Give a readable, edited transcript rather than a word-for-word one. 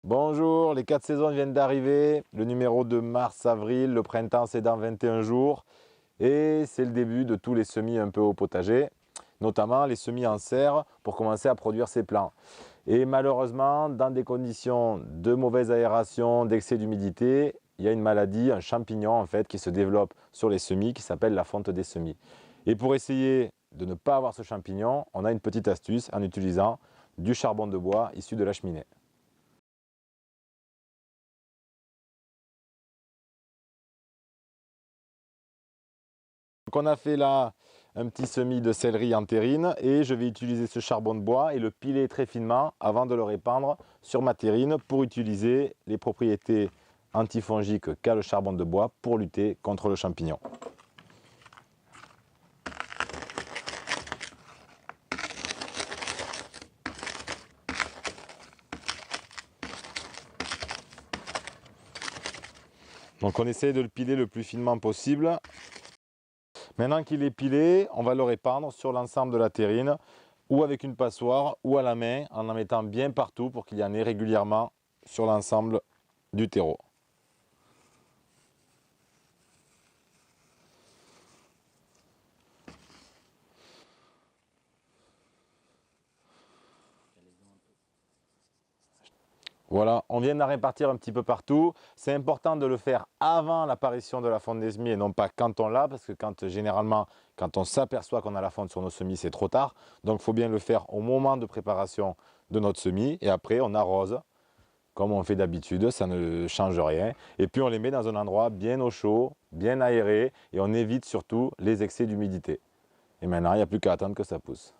Bonjour, les 4 saisons viennent d'arriver. Le numéro de mars-avril, le printemps c'est dans 21 jours. Et c'est le début de tous les semis un peu au potager, notamment les semis en serre pour commencer à produire ses plants. Et malheureusement, dans des conditions de mauvaise aération, d'excès d'humidité, il y a une maladie, un champignon en fait, qui se développe sur les semis qui s'appelle la fonte des semis. Et pour essayer de ne pas avoir ce champignon, on a une petite astuce en utilisant du charbon de bois issu de la cheminée. Donc on a fait là un petit semis de céleri en terrine et je vais utiliser ce charbon de bois et le piler très finement avant de le répandre sur ma terrine pour utiliser les propriétés antifongiques qu'a le charbon de bois pour lutter contre le champignon. Donc on essaie de le piler le plus finement possible. Maintenant qu'il est pilé, on va le répandre sur l'ensemble de la terrine ou avec une passoire ou à la main en mettant bien partout pour qu'il y en ait régulièrement sur l'ensemble du terreau. Voilà, on vient de la répartir un petit peu partout. C'est important de le faire avant l'apparition de la fonte des semis et non pas quand on l'a, parce que généralement, quand on s'aperçoit qu'on a la fonte sur nos semis, c'est trop tard. Donc il faut bien le faire au moment de préparation de notre semis et après on arrose, comme on fait d'habitude, ça ne change rien. Et puis on les met dans un endroit bien au chaud, bien aéré et on évite surtout les excès d'humidité. Et maintenant, il n'y a plus qu'à attendre que ça pousse.